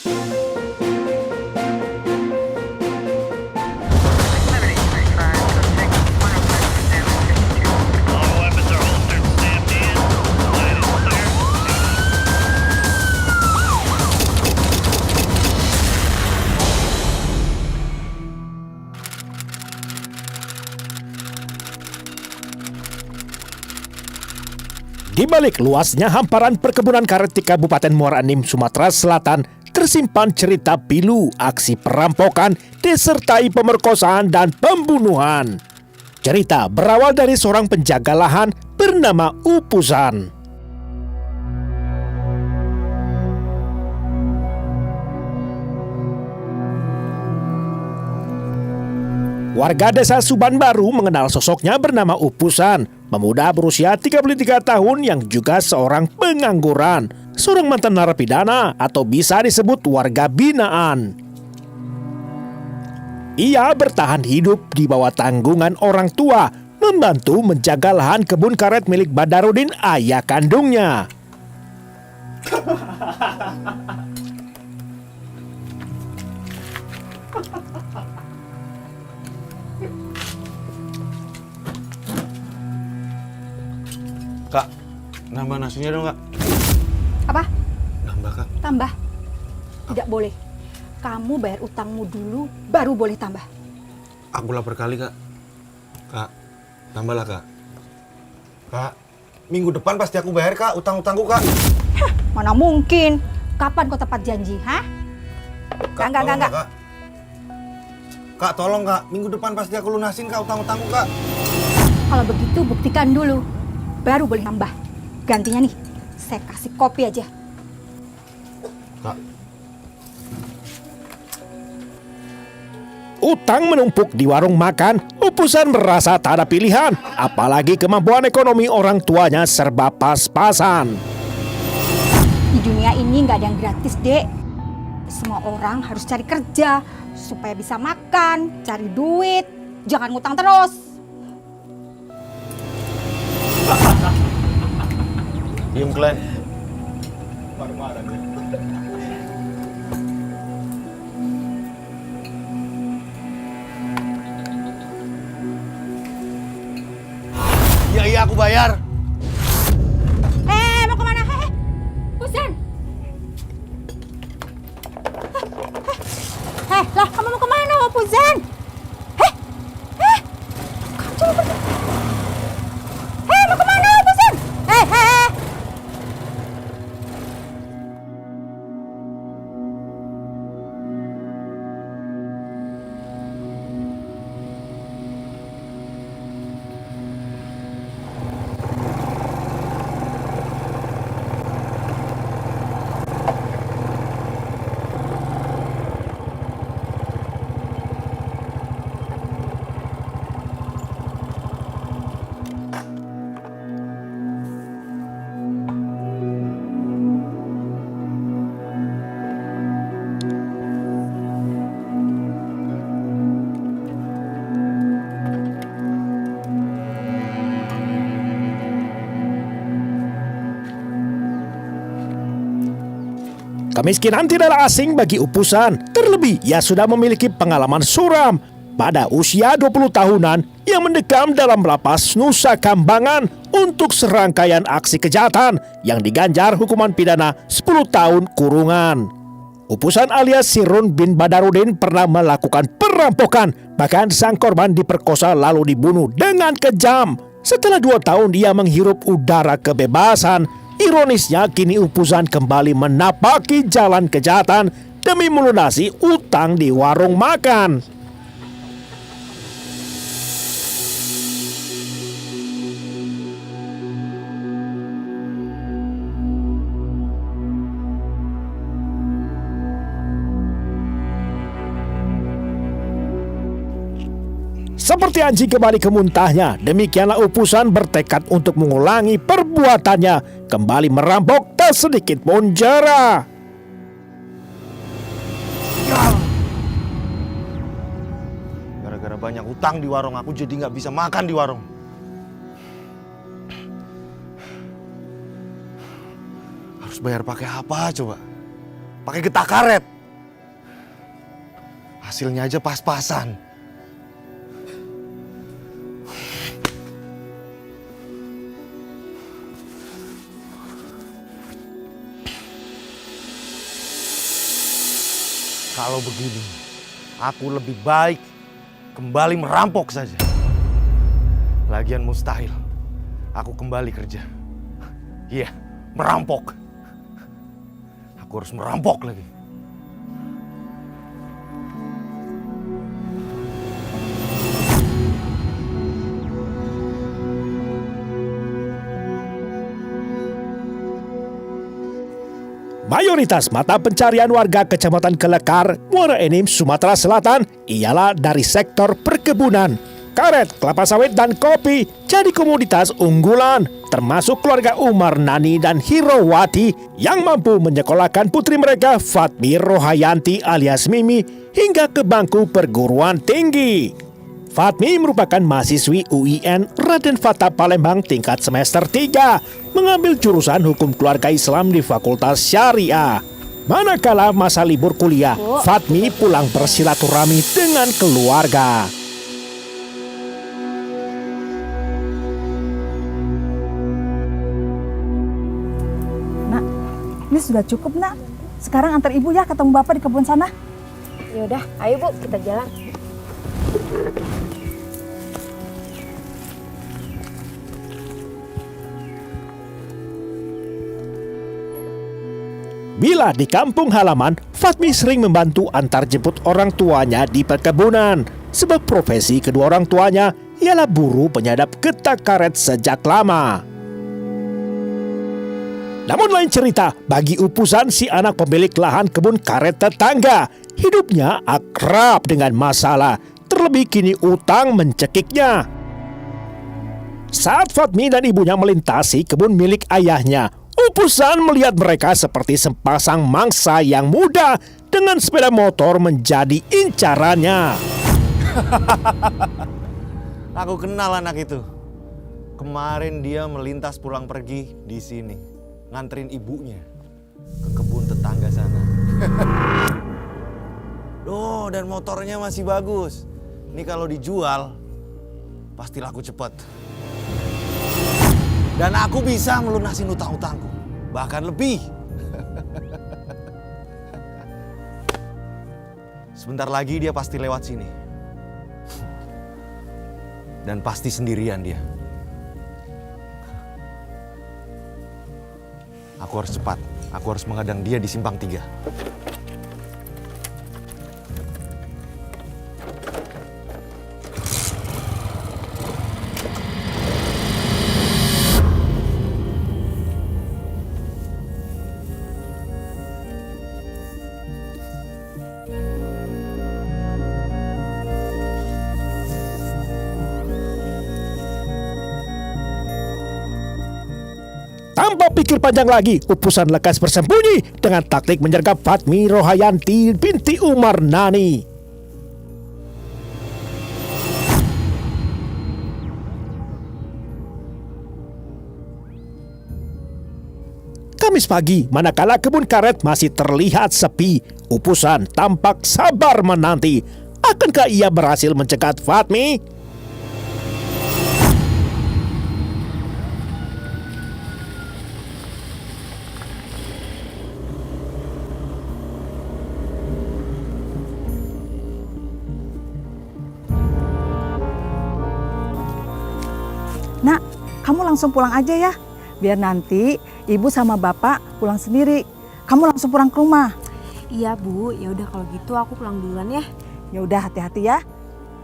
Di balik luasnya hamparan perkebunan karet di Kabupaten Muara Enim, Sumatera Selatan, tersimpan cerita pilu aksi perampokan disertai pemerkosaan dan pembunuhan. Cerita berawal dari seorang penjaga lahan bernama Upusan. Warga desa Suban Baru mengenal sosoknya bernama Upusan, pemuda berusia 33 tahun yang juga seorang pengangguran, seorang mantan narapidana atau bisa disebut warga binaan. Ia bertahan hidup di bawah tanggungan orang tua, membantu menjaga lahan kebun karet milik Badarudin, ayah kandungnya. Kak, nambah nasinya dong, Kak. Apa? Nambah, Kak. Tambah? Tidak boleh. Kamu bayar utangmu dulu, baru boleh tambah. Aku lapar kali, Kak. Kak, tambahlah, Kak. Kak, minggu depan pasti aku bayar, Kak, utang-utangku, Kak. Hah, mana mungkin? Kapan kau tepat janji, hah? Kak, Enggak. Kak. Kak, tolong, Kak. Minggu depan pasti aku lunasin, Kak, utang-utangku, Kak. Kalau begitu buktikan dulu, baru boleh tambah. Gantinya nih, saya kasih kopi aja. Kak. Utang menumpuk di warung makan, Upusan merasa tak ada pilihan, apalagi kemampuan ekonomi orang tuanya serba pas-pasan. Di dunia ini nggak ada yang gratis, Dek. Semua orang harus cari kerja supaya bisa makan, cari duit, jangan ngutang terus. Diem, Glenn. Iya, aku bayar. Mau kemana? Pusan. Lah, kamu mau kemana, Pusan? Kamu pergi. Mau kemana, Pusan? Kemiskinan tidaklah asing bagi Upusan, terlebih ia sudah memiliki pengalaman suram. Pada usia 20 tahunan, ia mendekam dalam lapas Nusa Kambangan untuk serangkaian aksi kejahatan yang diganjar hukuman pidana 10 tahun kurungan. Upusan alias Sirun bin Badarudin pernah melakukan perampokan, bahkan sang korban diperkosa lalu dibunuh dengan kejam. Setelah 2 tahun ia menghirup udara kebebasan. Ironisnya kini Upusan kembali menapaki jalan kejahatan demi melunasi utang di warung makan. Seperti anjing kembali ke muntahnya, demikianlah Upusan bertekad untuk mengulangi perbuatannya, kembali merampok tak sedikit pun jera. Gara-gara banyak utang di warung, aku jadi nggak bisa makan di warung. Harus bayar pakai apa coba? Pakai getah karet. Hasilnya aja pas-pasan. Kalau begini, aku lebih baik kembali merampok saja. Lagian mustahil aku kembali kerja. Iya, merampok. Aku harus merampok lagi. Mayoritas mata pencarian warga Kecamatan Kelekar, Muara Enim, Sumatera Selatan ialah dari sektor perkebunan. Karet, kelapa sawit, dan kopi jadi komoditas unggulan, termasuk keluarga Umar Nani dan Hirowati yang mampu menyekolahkan putri mereka Fatmi Rohayanti alias Mimi hingga ke bangku perguruan tinggi. Fatmi merupakan mahasiswi UIN Raden Fatah Palembang tingkat semester 3, mengambil jurusan hukum keluarga Islam di Fakultas Syariah. Manakala masa libur kuliah, Fatmi pulang bersilaturahmi dengan keluarga. Nak, ini sudah cukup, Nak. Sekarang antar ibu ya ketemu bapak di kebun sana. Yaudah, ayo Bu, kita jalan. Bila di kampung halaman, Fatmi sering membantu antar jemput orang tuanya di perkebunan. Sebab profesi kedua orang tuanya ialah buruh penyadap getah karet sejak lama. Namun lain cerita bagi Upusan, si anak pemilik lahan kebun karet tetangga. Hidupnya akrab dengan masalah, terlebih kini utang mencekiknya. Saat Fatmi dan ibunya melintasi kebun milik ayahnya, Upusan melihat mereka seperti sepasang mangsa yang muda dengan sepeda motor menjadi incarannya. Aku kenal anak itu. Kemarin dia melintas pulang pergi di sini, nganterin ibunya ke kebun tetangga sana. Oh, dan motornya masih bagus. Ini kalau dijual, pasti laku cepat. Dan aku bisa melunasin utang-utangku, bahkan lebih. Sebentar lagi dia pasti lewat sini. Dan pasti sendirian dia. Aku harus cepat. Aku harus menghadang dia di simpang 3. Tanpa pikir panjang lagi, Upusan lekas bersembunyi dengan taktik menyergap Fatmi Rohayanti binti Umar Nani. Kamis pagi, manakala kebun karet masih terlihat sepi, Upusan tampak sabar menanti. Akankah ia berhasil mencegat Fatmi? Nak, kamu langsung pulang aja ya. Biar nanti ibu sama bapak pulang sendiri. Kamu langsung pulang ke rumah. Iya Bu, ya udah kalau gitu aku pulang duluan ya. Ya udah, hati-hati ya.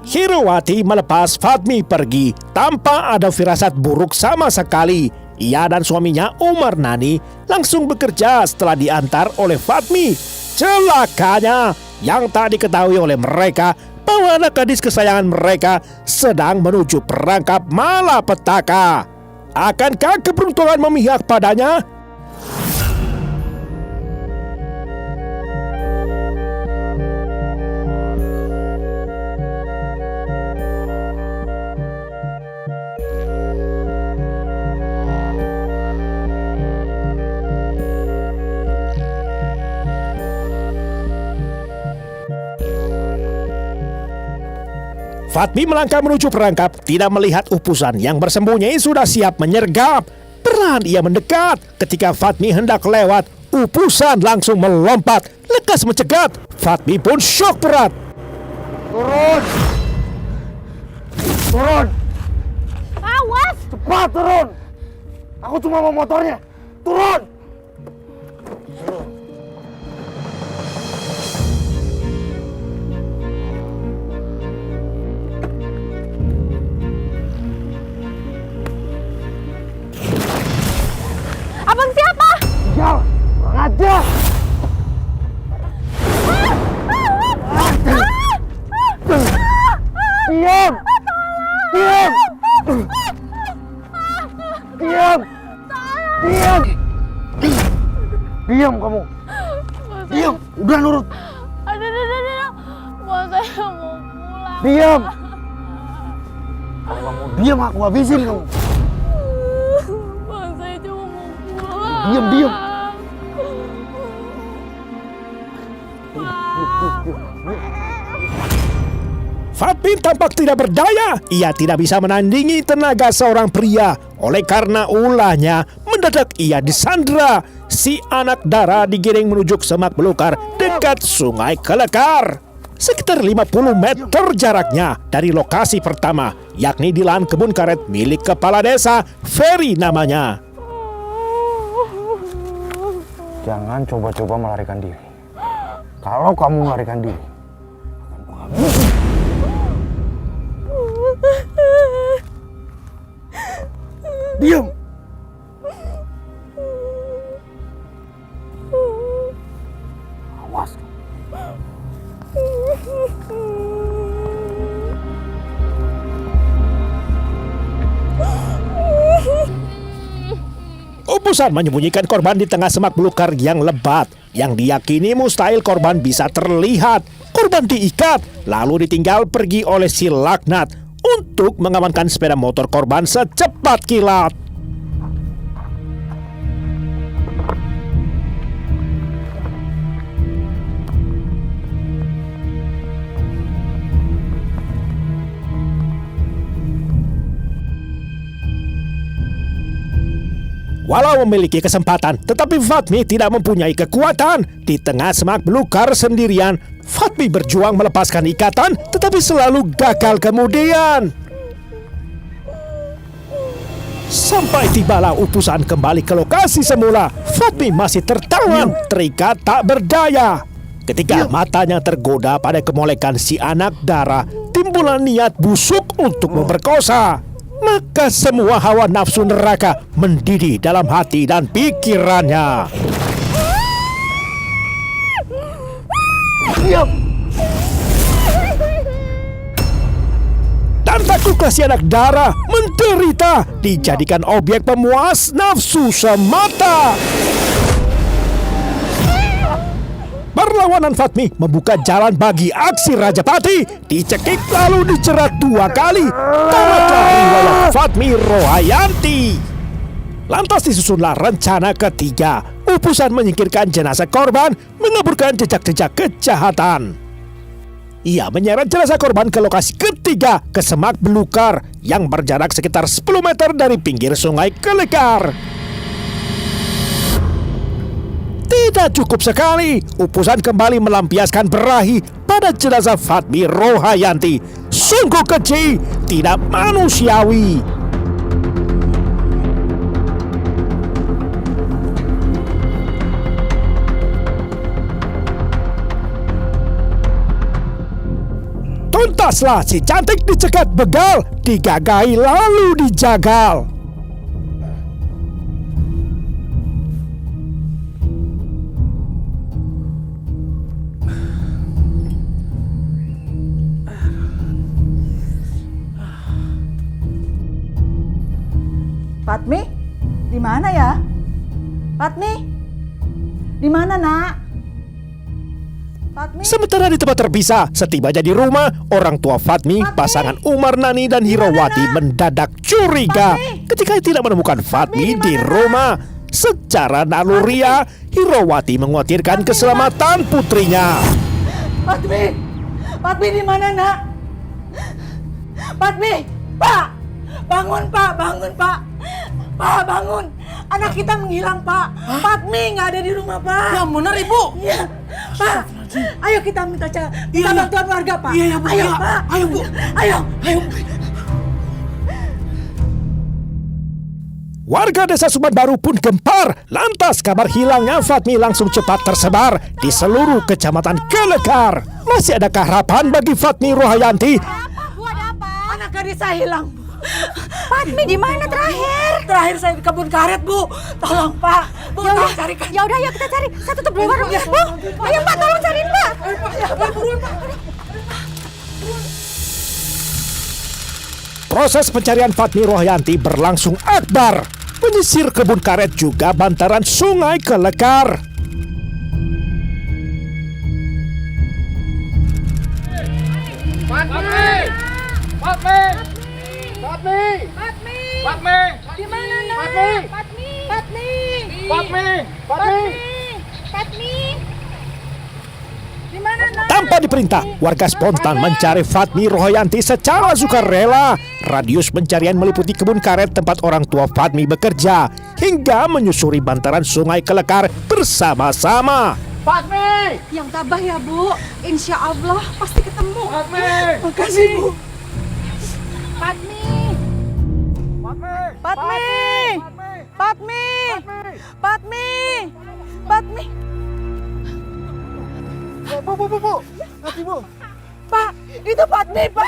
Hirowati melepas Fatmi pergi tanpa ada firasat buruk sama sekali. Ia dan suaminya Umar Nani langsung bekerja setelah diantar oleh Fatmi. Celakanya, yang tak diketahui oleh mereka bahwa anak gadis kesayangan mereka sedang menuju perangkap malapetaka. Akankah keberuntungan memihak padanya? Fatmi melangkah menuju perangkap, tidak melihat upusan yang bersembunyi sudah siap menyergap. Perlahan ia mendekat. Ketika Fatmi hendak lewat, upusan langsung melompat, lekas mencegat. Fatmi pun syok berat. Turun! Turun! Awas! Cepat turun! Aku cuma mau motornya. Turun! Abang siapa? Jal! Kurang ajar! Diam! Diam! Diam! Diam! Diam kamu! Diam! Udah nurut! Aduh. Mau saya mau pulang. Diam! Kalau kamu diam aku habisin kamu! Bang, saya cuma mau pulang. Diam, diam! Fatmi tampak tidak berdaya. Ia tidak bisa menandingi tenaga seorang pria. Oleh karena ulahnya, mendadak ia disandra. Si anak dara digiring menuju semak belukar dekat sungai Kelekar. Sekitar 50 meter jaraknya dari lokasi pertama, yakni di lahan kebun karet milik kepala desa, Ferry namanya. Jangan coba-coba melarikan diri. Kalau kamu melarikan diri, akan kuhabisi. Diam! Awas. Upusan menyembunyikan korban di tengah semak belukar yang lebat, yang diyakini mustahil korban bisa terlihat. Korban diikat, lalu ditinggal pergi oleh si laknat untuk mengamankan sepeda motor korban secepat kilat. Walau memiliki kesempatan, tetapi Fatmi tidak mempunyai kekuatan. Di tengah semak belukar sendirian, Fatmi berjuang melepaskan ikatan, tetapi selalu gagal kemudian. Sampai tibalah upusan kembali ke lokasi semula. Fatmi masih tertawan, terikat tak berdaya. Ketika matanya tergoda pada kemolekan si anak dara, timbulan niat busuk untuk memperkosa. Maka semua hawa nafsu neraka mendidih dalam hati dan pikirannya. Diam! Dan takutlah si anak dara menderita, dijadikan objek pemuas nafsu semata. Perlawanan Fatmi membuka jalan bagi aksi Rajapati. Dicekik lalu dicerat 2 kali. Tamatlah riwayat Fatmi Rohayanti. Lantas disusunlah rencana ketiga. Upusan menyingkirkan jenazah korban, mengaburkan jejak-jejak kejahatan. Ia menyeret jenazah korban ke lokasi ketiga, ke semak belukar yang berjarak sekitar 10 meter dari pinggir sungai Kelekar. Tidak cukup sekali, upusan kembali melampiaskan berahi pada jenazah Fatmi Rohayanti. Sungguh keji, tidak manusiawi. Tuntaslah si cantik dicegat begal, digagahi lalu dijagal. Fatmi, di mana ya? Fatmi, di mana nak? Fatmi, Sementara di tempat terpisah, setibanya di rumah, orang tua Fatmi, pasangan Umar Nani dan Hirawati mendadak curiga ketika tidak menemukan Fatmi di rumah. Secara naluriah, Hirawati mengkhawatirkan keselamatan putrinya. Fatmi, Fatmi di mana nak? Fatmi, Pak! Bangun, Pak! Bangun, Pak! Pak, bangun! Anak kita menghilang, Pak. Fatmi nggak ada di rumah, Pak. Yang benar, Ibu. Iya. Pak, ayo kita minta bantuan warga, Pak. Iya, Bu. Ayo, Pak. Ayo, Bu. Ayo. Warga desa Suman Baru pun gempar. Lantas kabar hilangnya Fatmi langsung cepat tersebar di seluruh kecamatan Kelekar. Masih adakah harapan bagi Fatmi Rohayanti? Anak gadis saya hilang. Fatmi di mana terakhir? Terakhir saya di kebun karet, Bu. Tolong, Pak. Bu, Ya udah, tolong carikan. ya udah, ayo kita cari. Saya tutup dulu warung. Bu, ayo Pak, tolong cariin Pak. Buruan, Pak. Proses pencarian Fatmi Rohayanti berlangsung akbar. Menyisir kebun karet juga bantaran sungai Kelekar. Di mana nak? Fatmi. Di mana nak? Tanpa diperintah, warga spontan mencari Fatmi Rohayanti secara sukarela. Radius pencarian meliputi kebun karet tempat orang tua Fatmi bekerja, hingga menyusuri bantaran sungai Kelekar bersama-sama. Yang tabah ya Bu. Insya Allah pasti ketemu. Makasih, Bu. Fatmi. Pak, itu Fatmi, Pak.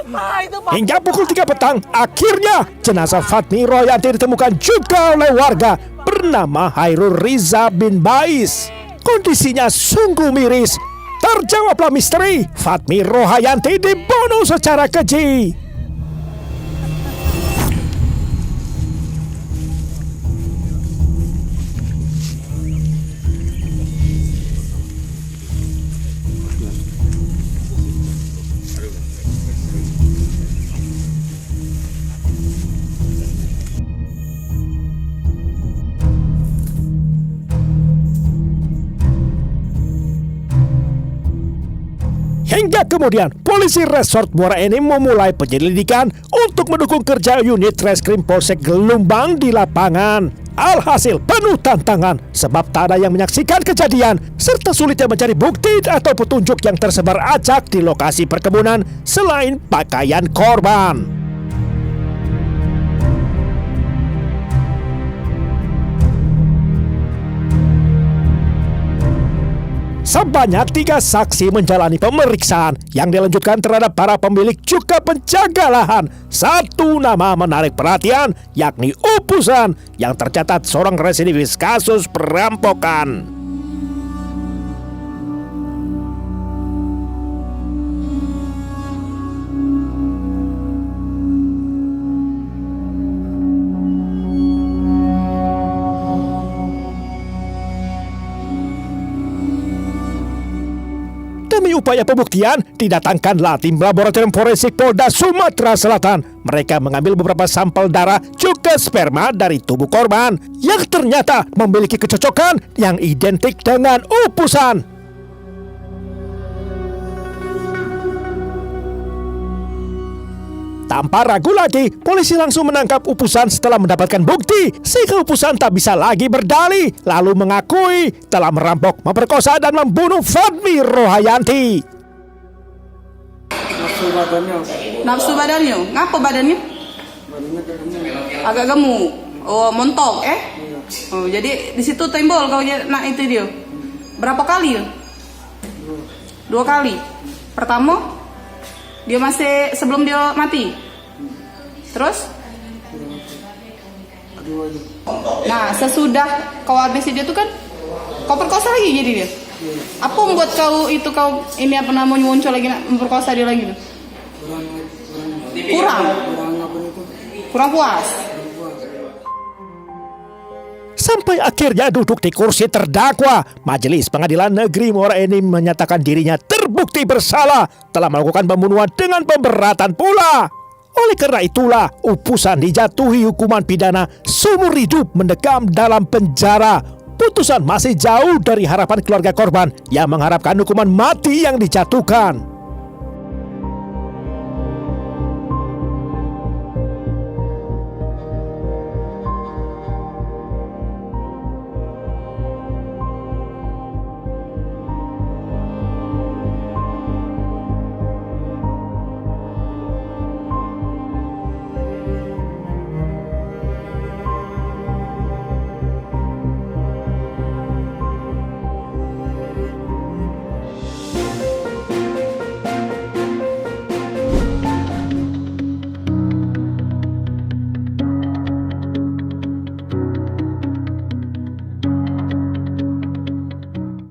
Pak, itu Fatmi. Hingga pukul 3 petang, akhirnya jenazah Fatmi Rohayanti ditemukan juga oleh warga bernama Hairul Riza bin Bais. Kondisinya sungguh miris. Terjawablah misteri, Fatmi Rohayanti dibunuh secara keji. Hingga kemudian, polisi Resort Muara Enim memulai penyelidikan untuk mendukung kerja unit Reskrim Polsek Gelumbang di lapangan. Alhasil penuh tantangan sebab tak ada yang menyaksikan kejadian serta sulitnya mencari bukti atau petunjuk yang tersebar acak di lokasi perkebunan selain pakaian korban. Sebanyak 3 saksi menjalani pemeriksaan yang dilanjutkan terhadap para pemilik juga penjaga lahan. Satu nama menarik perhatian, yakni Upusan yang tercatat seorang residivis kasus perampokan. Demi upaya pembuktian, didatangkanlah tim laboratorium forensik Polda Sumatera Selatan. Mereka mengambil beberapa sampel darah juga sperma dari tubuh korban yang ternyata memiliki kecocokan yang identik dengan Upusan. Tanpa ragu lagi, polisi langsung menangkap Upusan setelah mendapatkan bukti sehingga Upusan tak bisa lagi berdalih, lalu mengakui telah merampok, memperkosa dan membunuh Fatmi Rohayanti. Nafsu badannya? Ngapa badannya? Agak gemuk. Oh, montok, Oh, jadi di situ timbul kau nak itu dia. Berapa kali? 2 kali. Pertama, dia masih sebelum dia mati. Terus? Nah, sesudah kau habis dia tuh kan kau perkosa lagi jadi dia. Apa membuat kau ini apa namanya muncul lagi nak memperkosa dia lagi tuh? Kurang puas. Sampai akhirnya duduk di kursi terdakwa, Majelis Pengadilan Negeri Muara Enim menyatakan dirinya terbukti bersalah telah melakukan pembunuhan dengan pemberatan pula. Oleh karena itulah, Upusan dijatuhi hukuman pidana seumur hidup mendekam dalam penjara. Putusan masih jauh dari harapan keluarga korban yang mengharapkan hukuman mati yang dijatuhkan.